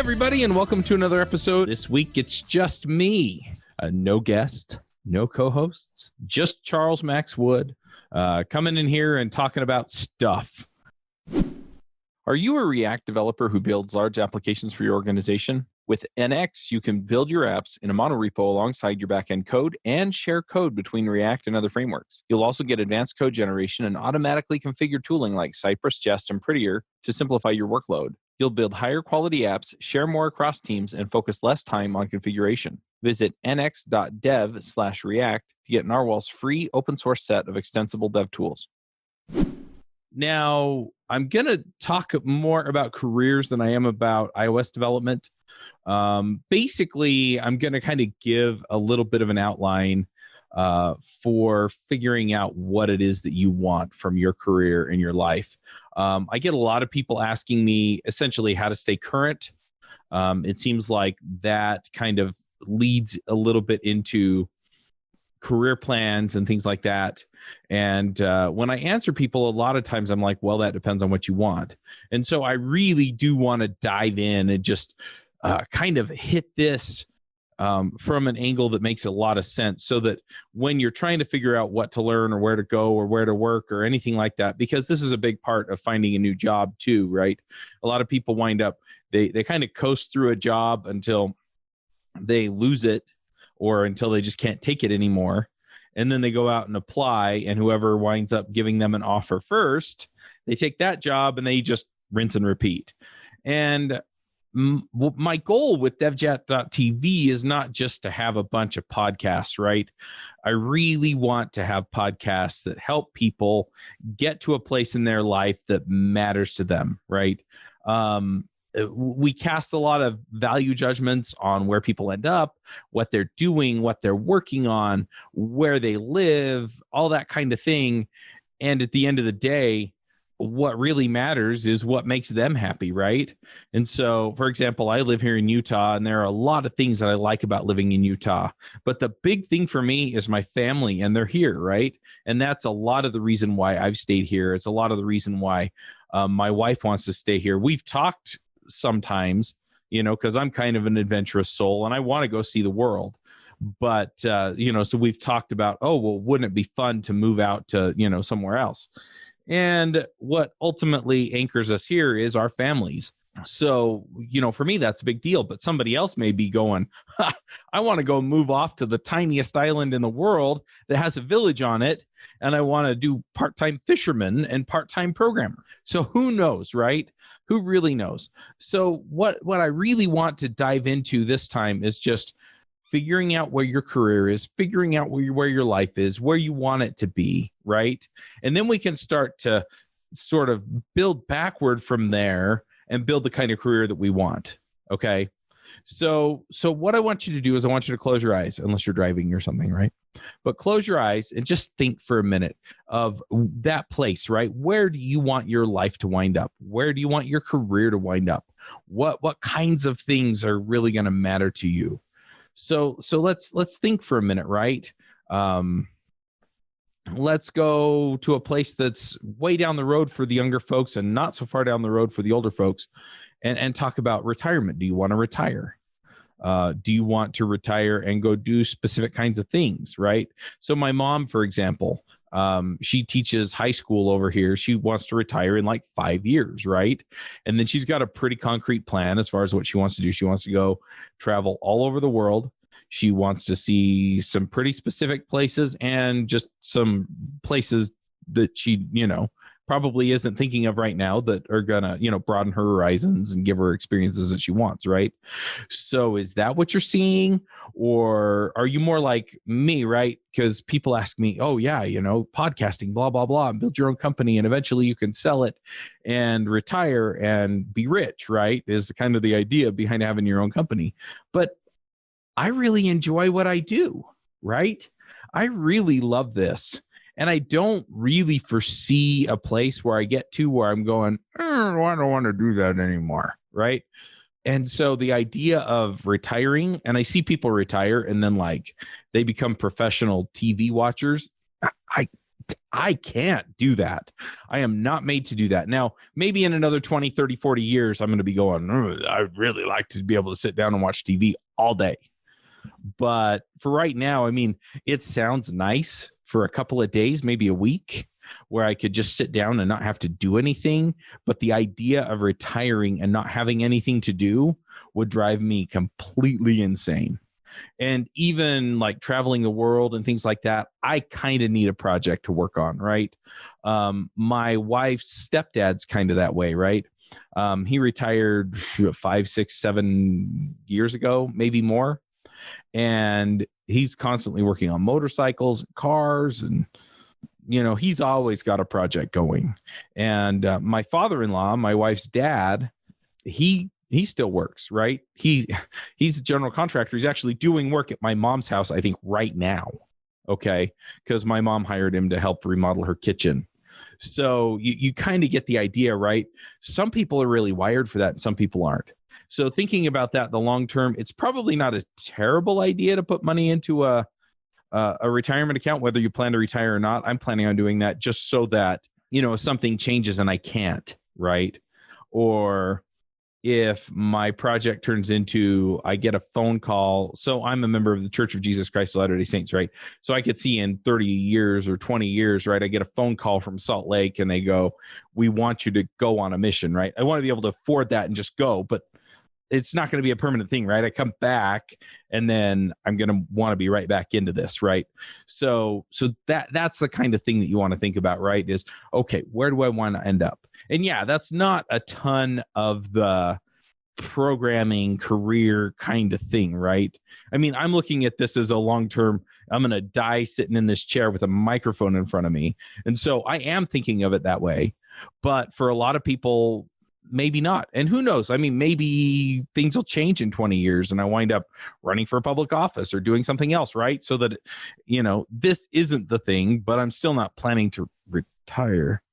everybody, and welcome to another episode. This week, it's just me. No guest, no co-hosts, just Charles Max Wood coming in here and talking about stuff. Are you a React developer who builds large applications for your organization? With NX, you can build your apps in a monorepo alongside your backend code and share code between React and other frameworks. You'll also get advanced code generation and automatically configured tooling like Cypress, Jest, and Prettier to simplify your workload. You'll build higher quality apps, share more across teams, and focus less time on configuration. Visit nx.dev/react to get Narwhal's free open source set of extensible dev tools. Now, I'm going to talk more about careers than I am about iOS development. Basically, I'm going to kind of give a little bit of an outline for figuring out what it is that you want from your career and your life. I get a lot of people asking me essentially how to stay current. It seems like that kind of leads a little bit into career plans and things like that. And when I answer people, a lot of times I'm like, well, that depends on what you want. And so I really do want to dive in and just kind of hit this from an angle that makes a lot of sense, so that when you're trying to figure out what to learn or where to go or where to work or anything like that, because this is a big part of finding a new job too, right? A lot of people wind up, they kind of coast through a job until they lose it or until they just can't take it anymore. And then they go out and apply, and whoever winds up giving them an offer first, they take that job and they just rinse and repeat. And my goal with devchat.tv is not just to have a bunch of podcasts, right? I really want to have podcasts that help people get to a place in their life that matters to them, right? We cast a lot of value judgments on where people end up, what they're doing, what they're working on, where they live, all that kind of thing. And at the end of the day, what really matters is what makes them happy, right? And so, for example, I live here in Utah, and there are a lot of things that I like about living in Utah. But the big thing for me is my family, and they're here, right? And that's a lot of the reason why I've stayed here. It's a lot of the reason why my wife wants to stay here. We've talked sometimes, because I'm kind of an adventurous soul, and I want to go see the world. But, so we've talked about, oh, well, wouldn't it be fun to move out to, somewhere else? And what ultimately anchors us here is our families. So, for me, that's a big deal. But somebody else may be going, I want to go move off to the tiniest island in the world that has a village on it, and I want to do part-time fisherman and part-time programmer. So who knows, right? Who really knows? So what I really want to dive into this time is just figuring out where your career is, figuring out where your life is, where you want it to be, right? And then we can start to sort of build backward from there and build the kind of career that we want, okay? So what I want you to do is I want you to close your eyes, unless you're driving or something, right? But close your eyes and just think for a minute of that place, right? Where do you want your life to wind up? Where do you want your career to wind up? What kinds of things are really going to matter to you? So let's think for a minute, right? Let's go to a place that's way down the road for the younger folks and not so far down the road for the older folks, and talk about retirement. Do you want to retire? Do you want to retire and go do specific kinds of things, right? So my mom, for example, she teaches high school over here. She wants to retire in like 5 years, right? And then she's got a pretty concrete plan as far as what she wants to do. She wants to go travel all over the world. She wants to see some pretty specific places and just some places that she, probably isn't thinking of right now that are gonna, broaden her horizons and give her experiences that she wants, right? So is that what you're seeing? Or are you more like me, right? Because people ask me, oh yeah, podcasting, blah, blah, blah, and build your own company, and eventually you can sell it and retire and be rich, right? Is kind of the idea behind having your own company. But I really enjoy what I do, right? I really love this. And I don't really foresee a place where I get to where I'm going, I don't want to do that anymore, right? And so the idea of retiring, and I see people retire and then like they become professional TV watchers. I can't do that. I am not made to do that. Now, maybe in another 20, 30, 40 years, I'm going to be going, I'd really like to be able to sit down and watch TV all day. But for right now, I mean, it sounds nice for a couple of days, maybe a week, where I could just sit down and not have to do anything. But the idea of retiring and not having anything to do would drive me completely insane. And even like traveling the world and things like that, I kind of need a project to work on, right? My wife's stepdad's kind of that way, right? He retired 5, 6, 7 years ago, maybe more. And he's constantly working on motorcycles, cars, and he's always got a project going. And my father-in-law, my wife's dad, he still works, right? He's a general contractor. He's actually doing work at my mom's house, I think, right now. Okay. Because my mom hired him to help remodel her kitchen. So you kind of get the idea, right? Some people are really wired for that and some people aren't. So thinking about that, the long term, it's probably not a terrible idea to put money into a retirement account, whether you plan to retire or not. I'm planning on doing that just so that, if something changes and I can't, right? Or if my project turns into, I get a phone call. So I'm a member of the Church of Jesus Christ of Latter-day Saints, right? So I could see in 30 years or 20 years, right? I get a phone call from Salt Lake and they go, we want you to go on a mission, right? I want to be able to afford that and just go, but it's not going to be a permanent thing, right? I come back and then I'm going to want to be right back into this, right? So that's the kind of thing that you want to think about, right? Is, okay, where do I want to end up? And yeah, that's not a ton of the programming career kind of thing, right? I mean, I'm looking at this as a long-term, I'm going to die sitting in this chair with a microphone in front of me. And so I am thinking of it that way. But for a lot of people, maybe not. And who knows? I mean, maybe things will change in 20 years and I wind up running for a public office or doing something else, right? So that, this isn't the thing, but I'm still not planning to retire.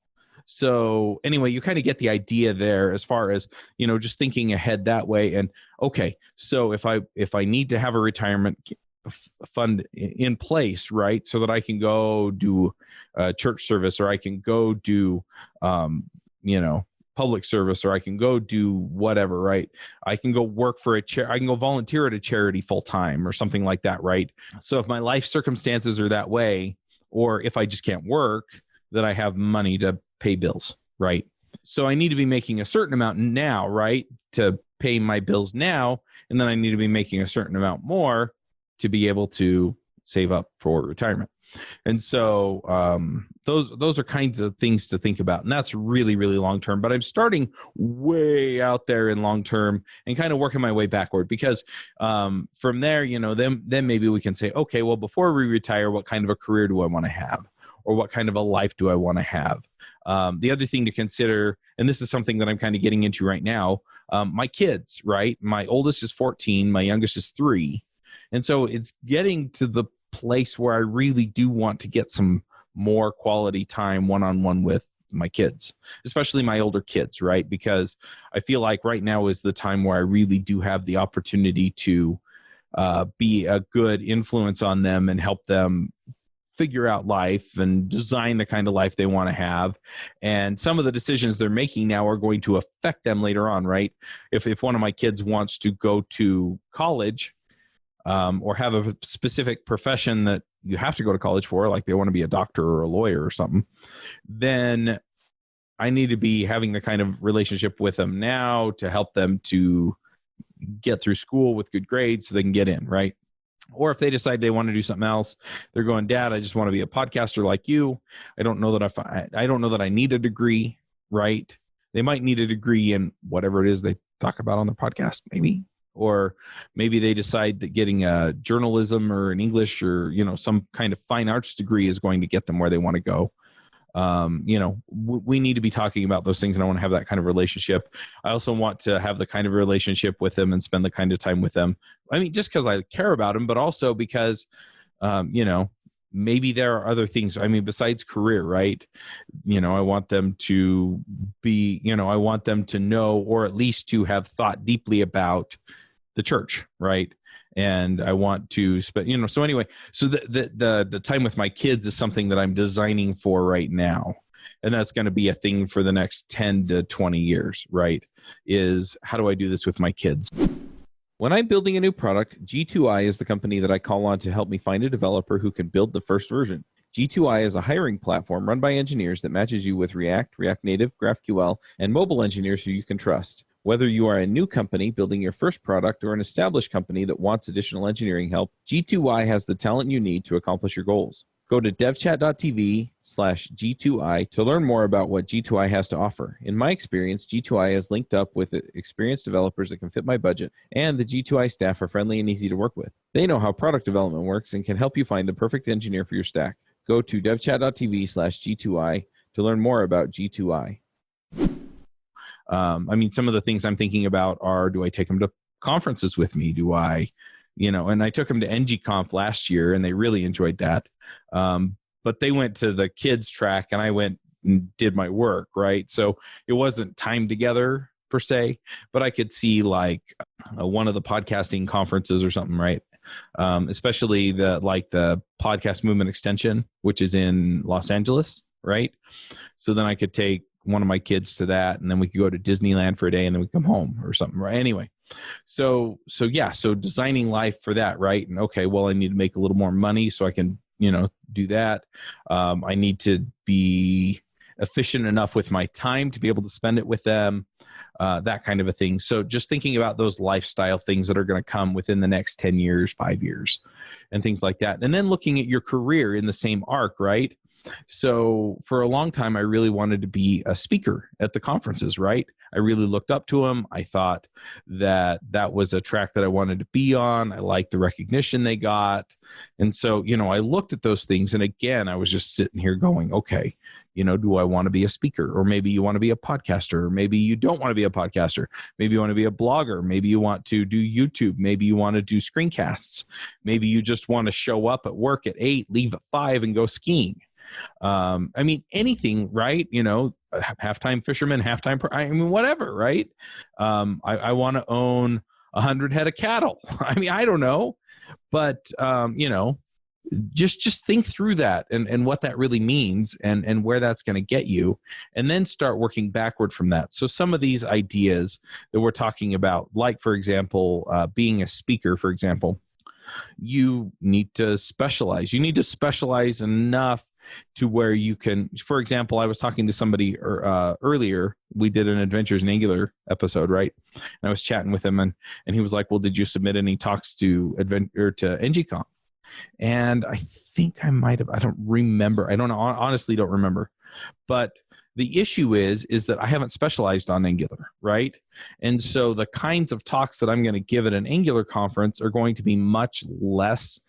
So anyway, you kind of get the idea there as far as, just thinking ahead that way. And okay, so if I need to have a retirement fund in place, right? So that I can go do a church service, or I can go do, public service, or I can go do whatever, right? I can go work for I can go volunteer at a charity full time or something like that, right? So if my life circumstances are that way, or if I just can't work, that I have money to pay bills, right? So I need to be making a certain amount now, right, to pay my bills now, and then I need to be making a certain amount more to be able to save up for retirement. And so those are kinds of things to think about. And that's really, really long term. But I'm starting way out there in long term and kind of working my way backward, because from there, then maybe we can say, okay, well, before we retire, what kind of a career do I want to have? Or what kind of a life do I want to have? The other thing to consider, and this is something that I'm kind of getting into right now, my kids, right? My oldest is 14, my youngest is 3. And so it's getting to the place where I really do want to get some more quality time one-on-one with my kids, especially my older kids, right? Because I feel like right now is the time where I really do have the opportunity to be a good influence on them and help them figure out life and design the kind of life they want to have. And some of the decisions they're making now are going to affect them later on, right? If one of my kids wants to go to college, or have a specific profession that you have to go to college for, like they want to be a doctor or a lawyer or something, then I need to be having the kind of relationship with them now to help them to get through school with good grades so they can get in, right? Or if they decide they want to do something else, they're going, Dad, I just want to be a podcaster like you. I don't know that I need a degree, right? They might need a degree in whatever it is they talk about on their podcast, maybe. Or maybe they decide that getting a journalism or an English or, some kind of fine arts degree is going to get them where they want to go. We need to be talking about those things, and I want to have that kind of relationship. I also want to have the kind of relationship with them and spend the kind of time with them. I mean, just because I care about them, but also because, maybe there are other things. I mean, besides career, right? I want them to be, I want them to know, or at least to have thought deeply about the church, right? and I want to spend, so anyway, so the time with my kids is something that I'm designing for right now. And that's going to be a thing for the next 10 to 20 years, right? Is how do I do this with my kids? When I'm building a new product, G2I is the company that I call on to help me find a developer who can build the first version. G2I is a hiring platform run by engineers that matches you with React, React Native, GraphQL, and mobile engineers who you can trust. Whether you are a new company building your first product or an established company that wants additional engineering help, G2I has the talent you need to accomplish your goals. Go to devchat.tv/G2I to learn more about what G2I has to offer. In my experience, G2I is linked up with experienced developers that can fit my budget, and the G2I staff are friendly and easy to work with. They know how product development works and can help you find the perfect engineer for your stack. Go to devchat.tv/G2I to learn more about G2I. Some of the things I'm thinking about are, do I take them to conferences with me? Do I, and I took them to NGConf last year and they really enjoyed that. But they went to the kids track and I went and did my work, right? So it wasn't time together per se, but I could see like one of the podcasting conferences or something, right? Especially the podcast movement extension, which is in Los Angeles, right? So then I could take one of my kids to that, and then we could go to Disneyland for a day and then we come home or something, right? Anyway, so designing life for that, right? And okay, well, I need to make a little more money so I can, do that. I need to be efficient enough with my time to be able to spend it with them, that kind of a thing. So just thinking about those lifestyle things that are going to come within the next 10 years, 5 years, and things like that. And then looking at your career in the same arc, right? So for a long time, I really wanted to be a speaker at the conferences, right? I really looked up to them. I thought that was a track that I wanted to be on. I liked the recognition they got. And so, I looked at those things. And again, I was just sitting here going, okay, do I want to be a speaker? Or maybe you want to be a podcaster, or maybe you don't want to be a podcaster. Maybe you want to be a blogger. Maybe you want to do YouTube. Maybe you want to do screencasts. Maybe you just want to show up at work at 8, leave at 5 and go skiing. Anything, right? Halftime fisherman, whatever, right? I want to own 100 head of cattle. I don't know, but, just think through that and what that really means and where that's going to get you, and then start working backward from that. So some of these ideas that we're talking about, like, for example, being a speaker, for example, you need to specialize. You need to specialize enough to where you can, for example, I was talking to somebody earlier. We did an Adventures in Angular episode, right? And I was chatting with him, and he was like, well, did you submit any talks to NGConf? And I think I might have, I don't remember. I don't know. Honestly, don't remember. But the issue is that I haven't specialized on Angular, right? And so the kinds of talks that I'm going to give at an Angular conference are going to be much less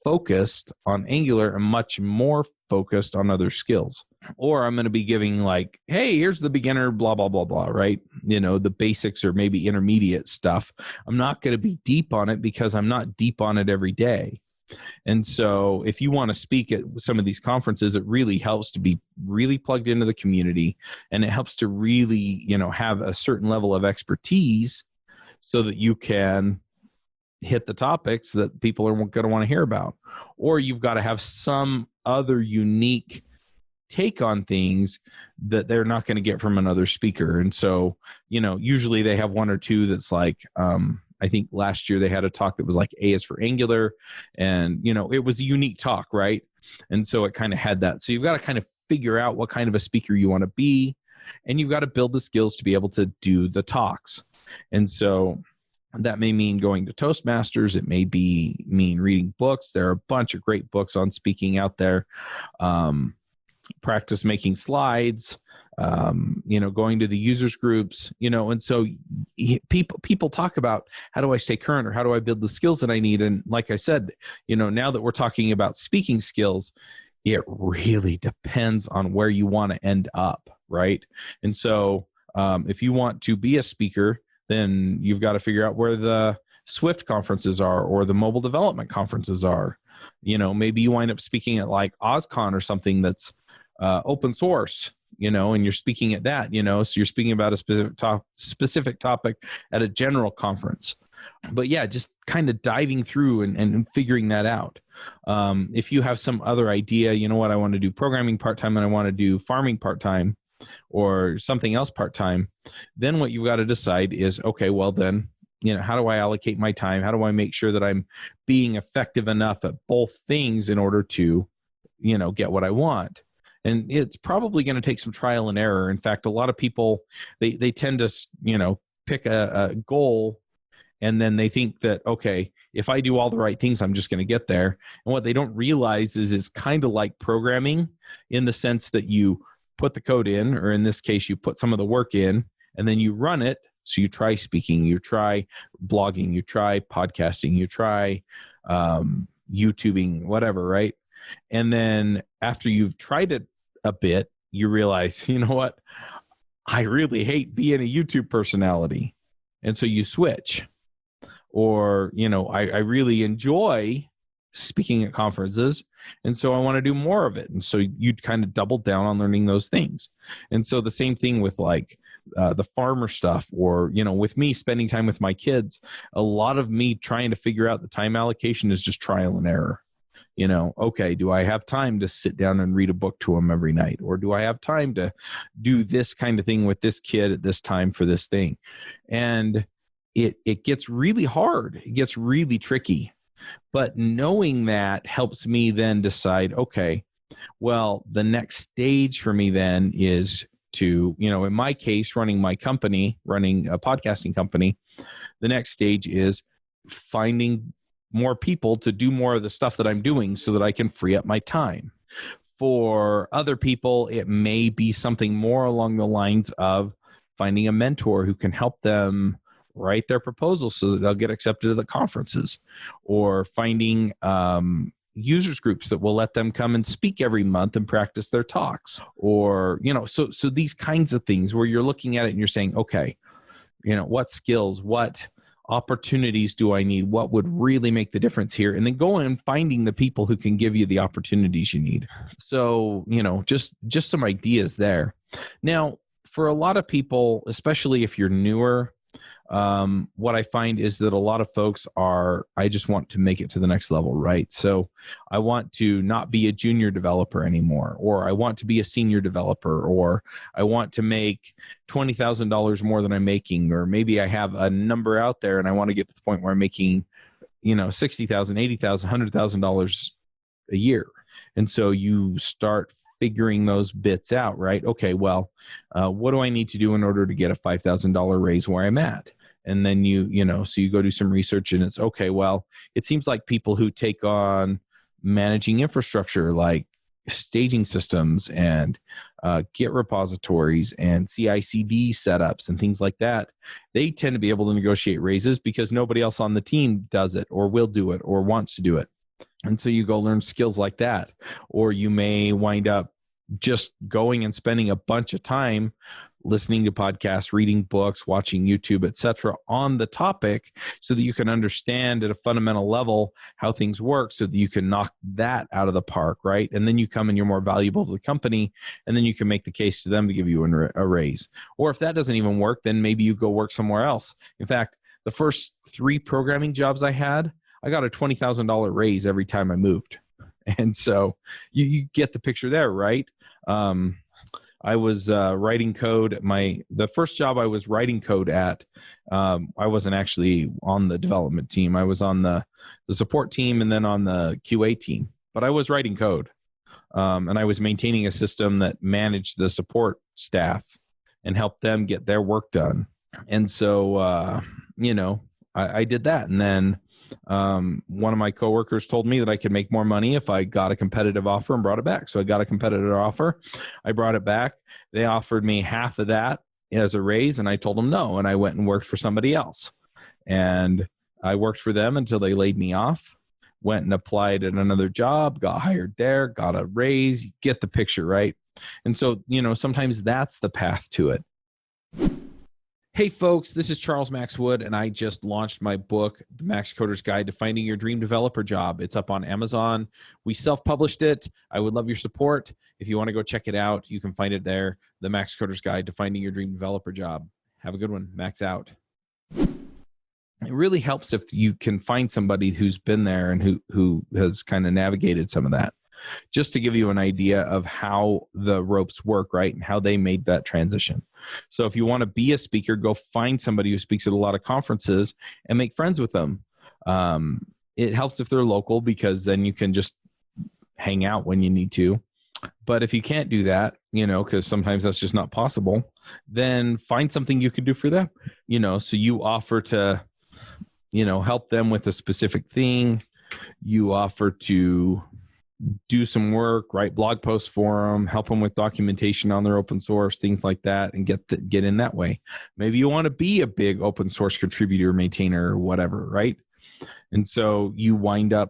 focused on Angular and much more focused on other skills. Or I'm going to be giving like, hey, here's the beginner, blah, blah, blah, blah, right? The basics or maybe intermediate stuff. I'm not going to be deep on it because I'm not deep on it every day. And so if you want to speak at some of these conferences, it really helps to be really plugged into the community, and it helps to really, have a certain level of expertise so that you can hit the topics that people are going to want to hear about. Or you've got to have some other unique take on things that they're not going to get from another speaker. And so, usually they have one or two that's like, I think last year they had a talk that was like A is for Angular, and it was a unique talk, right? And so it kind of had that. So you've got to kind of figure out what kind of a speaker you want to be, and you've got to build the skills to be able to do the talks. And so that may mean going to Toastmasters. It may mean reading books. There are a bunch of great books on speaking out there. Practice making slides, going to the users groups, and so people talk about, how do I stay current, or how do I build the skills that I need? And like I said, now that we're talking about speaking skills, it really depends on where you want to end up, right? And so if you want to be a speaker, then you've got to figure out where the Swift conferences are or the mobile development conferences are. Maybe you wind up speaking at like OSCON or something that's open source, and you're speaking at that, so you're speaking about a specific topic at a general conference. But yeah, just kind of diving through and figuring that out. If you have some other idea, you know what, I want to do programming part-time and I want to do farming part-time or something else part-time, then what you've got to decide is, okay, well then, how do I allocate my time? How do I make sure that I'm being effective enough at both things in order to, get what I want? And it's probably going to take some trial and error. In fact, a lot of people, they tend to, pick a goal, and then they think that, okay, if I do all the right things, I'm just going to get there. And what they don't realize is it's kind of like programming in the sense that you put the code in, or in this case, you put some of the work in, and then you run it. So you try speaking, you try blogging, you try podcasting, you try YouTubing, whatever, right? And then after you've tried it a bit, you realize, you know what? I really hate being a YouTube personality. And so you switch. Or, I really enjoy speaking at conferences, and so I want to do more of it. And so you'd kind of double down on learning those things. And so the same thing with like the farmer stuff, or, with me spending time with my kids, a lot of me trying to figure out the time allocation is just trial and error. Okay, do I have time to sit down and read a book to them every night? Or do I have time to do this kind of thing with this kid at this time for this thing? And it gets really hard. It gets really tricky. But knowing that helps me then decide, okay, well, the next stage for me then is to, in my case, running my company, running a podcasting company, the next stage is finding more people to do more of the stuff that I'm doing so that I can free up my time. For other people, it may be something more along the lines of finding a mentor who can help them write their proposal so that they'll get accepted to the conferences, or finding users groups that will let them come and speak every month and practice their talks, or, so these kinds of things where you're looking at it and you're saying, okay, what skills, what opportunities do I need? What would really make the difference here? And then going and finding the people who can give you the opportunities you need. So, just some ideas there. Now, for a lot of people, especially if you're newer, what I find is that a lot of folks I just want to make it to the next level, right? So I want to not be a junior developer anymore, or I want to be a senior developer, or I want to make $20,000 more than I'm making, or maybe I have a number out there and I want to get to the point where I'm making, $60,000, $80,000, $100,000 a year. And so you start figuring those bits out, right? Okay, well, what do I need to do in order to get a $5,000 raise where I'm at? And then so you go do some research, and it's okay, well, it seems like people who take on managing infrastructure like staging systems and Git repositories and CI/CD setups and things like that, they tend to be able to negotiate raises because nobody else on the team does it or will do it or wants to do it. And so you go learn skills like that. Or you may wind up just going and spending a bunch of time listening to podcasts, reading books, watching YouTube, etc., on the topic so that you can understand at a fundamental level how things work so that you can knock that out of the park, right? And then you come and you're more valuable to the company, and then you can make the case to them to give you a raise. Or if that doesn't even work, then maybe you go work somewhere else. In fact, the first 3 programming jobs I had, I got a $20,000 raise every time I moved. And so you get the picture there, right? I was writing code. The first job I was writing code at, I wasn't actually on the development team. I was on the support team and then on the QA team. But I was writing code. And I was maintaining a system that managed the support staff and helped them get their work done. And so, I did that. And then one of my coworkers told me that I could make more money if I got a competitive offer and brought it back. So I got a competitive offer. I brought it back. They offered me half of that as a raise, and I told them no. And I went and worked for somebody else. And I worked for them until they laid me off, went and applied at another job, got hired there, got a raise. You get the picture, right? And so, sometimes that's the path to it. Hey folks, this is Charles Max Wood, and I just launched my book, The Max Coder's Guide to Finding Your Dream Developer Job. It's up on Amazon. We self-published it. I would love your support. If you want to go check it out, you can find it there, The Max Coder's Guide to Finding Your Dream Developer Job. Have a good one. Max out. it really helps if you can find somebody who's been there and who has kind of navigated some of that, just to give you an idea of how the ropes work, right? And how they made that transition. So if you want to be a speaker, go find somebody who speaks at a lot of conferences and make friends with them. It helps if they're local, because then you can just hang out when you need to. But if you can't do that, because sometimes that's just not possible, then find something you can do for them, so you offer to, help them with a specific thing. You offer to do some work, write blog posts for them, help them with documentation on their open source, things like that, and get in that way. Maybe you want to be a big open source contributor, maintainer, or whatever, right? And so you wind up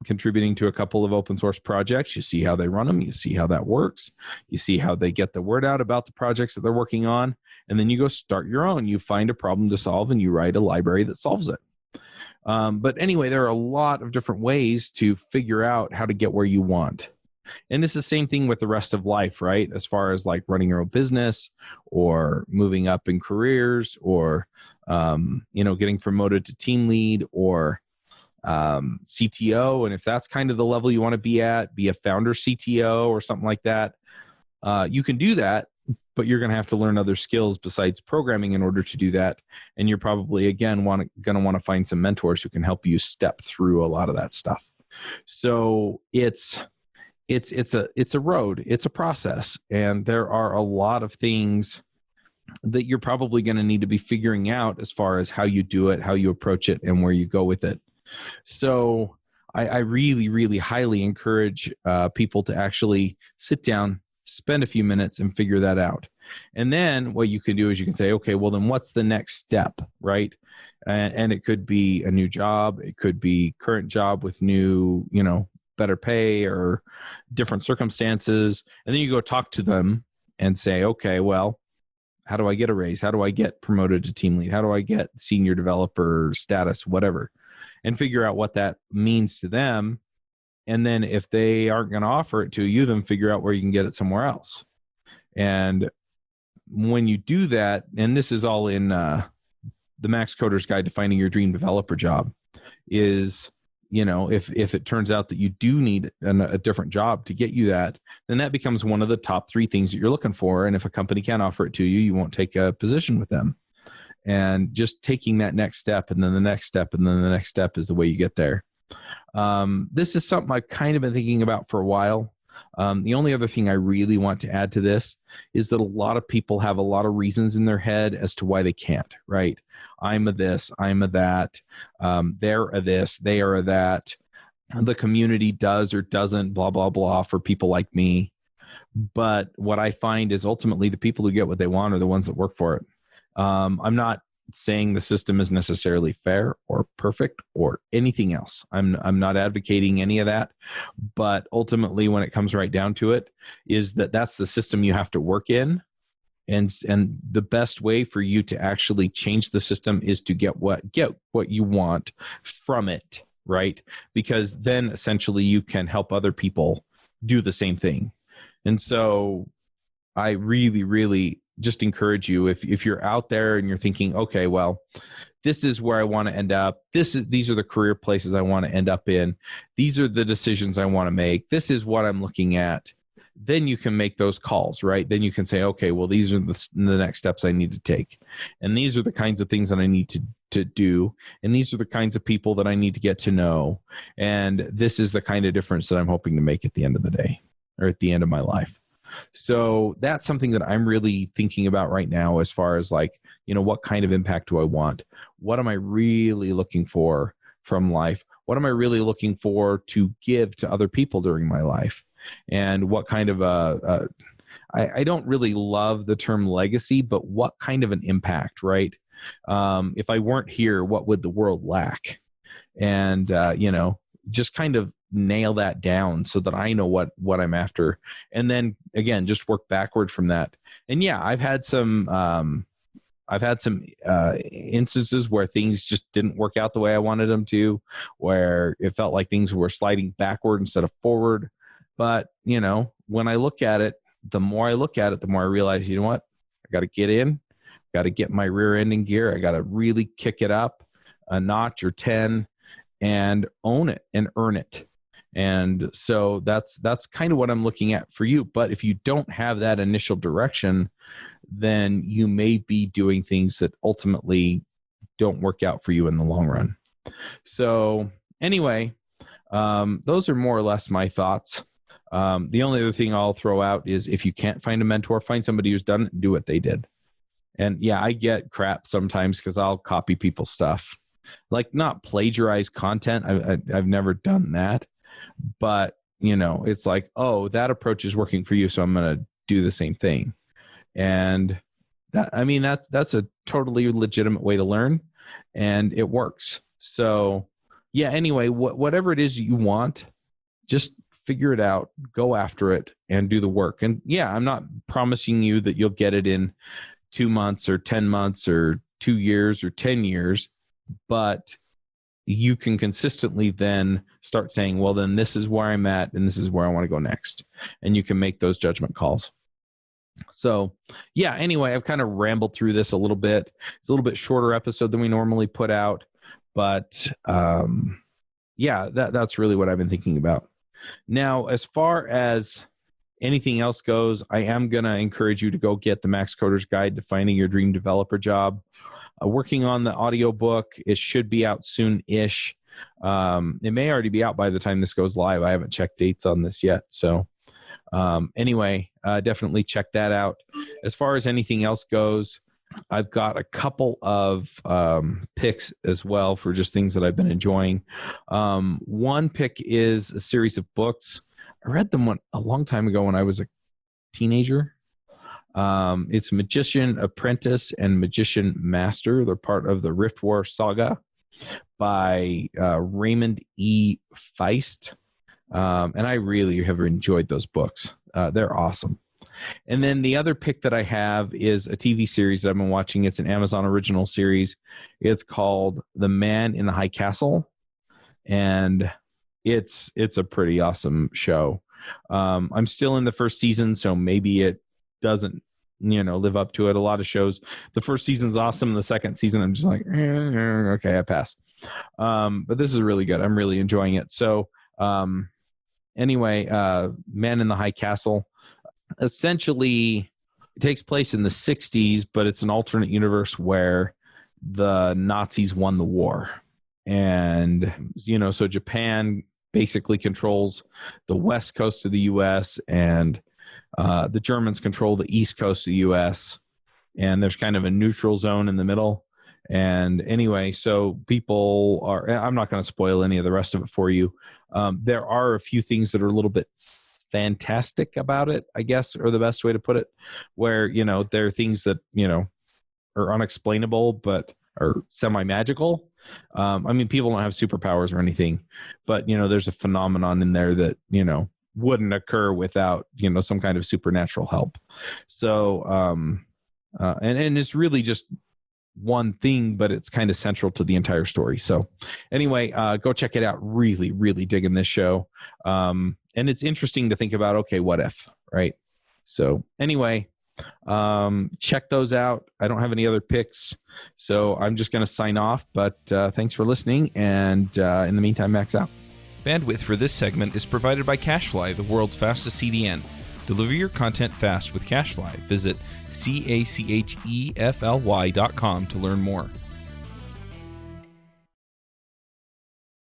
contributing to a couple of open source projects. You see how they run them. You see how that works. You see how they get the word out about the projects that they're working on. And then you go start your own. You find a problem to solve and you write a library that solves it. But anyway, there are a lot of different ways to figure out how to get where you want. And it's the same thing with the rest of life, right? As far as like running your own business or moving up in careers or, getting promoted to team lead or CTO. And if that's kind of the level you want to be at, be a founder CTO or something like that. You can do that, but you're going to have to learn other skills besides programming in order to do that. And you're probably, again, going to want to find some mentors who can help you step through a lot of that stuff. So it's a road, it's a process. And there are a lot of things that you're probably going to need to be figuring out as far as how you do it, how you approach it, and where you go with it. So I really, really highly encourage people to actually sit down, spend a few minutes and figure that out. And then what you can do is you can say, okay, well then what's the next step, right? And it could be a new job. It could be current job with new, better pay or different circumstances. And then you go talk to them and say, okay, well, how do I get a raise? How do I get promoted to team lead? How do I get senior developer status, whatever? And figure out what that means to them. And then if they aren't going to offer it to you, then figure out where you can get it somewhere else. And when you do that, and this is all in the Max Coder's Guide to Finding Your Dream Developer Job, is, if it turns out that you do need a different job to get you that, then that becomes one of the top 3 things that you're looking for. And if a company can't offer it to you, you won't take a position with them. And just taking that next step and then the next step and then the next step is the way you get there. This is something I've kind of been thinking about for a while. The only other thing I really want to add to this is that a lot of people have a lot of reasons in their head as to why they can't, right? I'm a this, I'm a that, they're a this, they are a that. The community does or doesn't, blah, blah, blah, for people like me. But what I find is ultimately the people who get what they want are the ones that work for it. I'm not saying the system is necessarily fair or perfect or anything else. I'm not advocating any of that, but ultimately when it comes right down to it is that's the system you have to work in. And the best way for you to actually change the system is to get what you want from it, right? Because then essentially you can help other people do the same thing. And so I really, really just encourage you, if you're out there and you're thinking, okay, well, this is where I want to end up. These are the career places I want to end up in. These are the decisions I want to make. This is what I'm looking at. Then you can make those calls, right? Then you can say, okay, well, these are the next steps I need to take. And these are the kinds of things that I need to do. And these are the kinds of people that I need to get to know. And this is the kind of difference that I'm hoping to make at the end of the day or at the end of my life. So that's something that I'm really thinking about right now as far as like, what kind of impact do I want? What am I really looking for from life? What am I really looking for to give to other people during my life? And what kind of I don't really love the term legacy, but what kind of an impact, right? If I weren't here, what would the world lack? And, just kind of nail that down so that I know what I'm after. And then again, just work backward from that. And yeah, I've had some instances where things just didn't work out the way I wanted them to, where it felt like things were sliding backward instead of forward. But, when I look at it, the more I look at it, the more I realize, you know what, I got to get in, got to get my rear end in gear. I got to really kick it up. a notch or 10 and own it and earn it. And so that's kind of what I'm looking at for you. But if you don't have that initial direction, then you may be doing things that ultimately don't work out for you in the long run. So anyway, those are more or less my thoughts. The only other thing I'll throw out is if you can't find a mentor, find somebody who's done it and do what they did. And yeah, I get crap sometimes because I'll copy people's stuff, like not plagiarize content. I've never done that, but it's like, oh, that approach is working for you, so I'm going to do the same thing. And that's a totally legitimate way to learn, and it works. So yeah, anyway, whatever it is you want, just figure it out, go after it, and do the work. And yeah, I'm not promising you that you'll get it in 2 months or 10 months or 2 years or 10 years, but you can consistently then start saying, well, then this is where I'm at and this is where I want to go next. And you can make those judgment calls. So yeah, anyway, I've kind of rambled through this a little bit. It's a little bit shorter episode than we normally put out, but yeah, that's really what I've been thinking about. Now, as far as anything else goes, I am going to encourage you to go get the Max Coder's Guide to Finding Your Dream Developer Job. Working on the audiobook. It should be out soon-ish. It may already be out by the time this goes live. I haven't checked dates on this yet. So anyway, definitely check that out. As far as anything else goes, I've got a couple of picks as well for just things that I've been enjoying. One pick is a series of books. I read them a long time ago when I was a teenager. It's Magician Apprentice and Magician Master. They're part of the Rift War saga by Raymond E. Feist. And I really have enjoyed those books. They're awesome. And then the other pick that I have is a TV series that I've been watching. It's an Amazon original series. It's called The Man in the High Castle. And it's a pretty awesome show. I'm still in the first season, so maybe it doesn't live up to it. A lot of shows, the first season's awesome, the second season I'm just like, okay, I pass. But this is really good. I'm really enjoying it. So anyway, Man in the High Castle, essentially it takes place in the 60s, but it's an alternate universe where the Nazis won the war. And so Japan basically controls the west coast of the U.S. and the Germans control the east coast of the U.S. and there's kind of a neutral zone in the middle. And anyway, so people are, I'm not going to spoil any of the rest of it for you. There are a few things that are a little bit fantastic about it, I guess, or the best way to put it, where, there are things that, are unexplainable, but are semi-magical. People don't have superpowers or anything, but, there's a phenomenon in there that, wouldn't occur without, some kind of supernatural help. So, and it's really just one thing, but it's kind of central to the entire story. So anyway, go check it out. Really, really digging this show. And it's interesting to think about, okay, what if, right? So anyway, check those out. I don't have any other picks, so I'm just going to sign off, but thanks for listening. And in the meantime, Max out. Bandwidth for this segment is provided by CacheFly, the world's fastest CDN. Deliver your content fast with CacheFly. Visit CACHEFLY.com to learn more.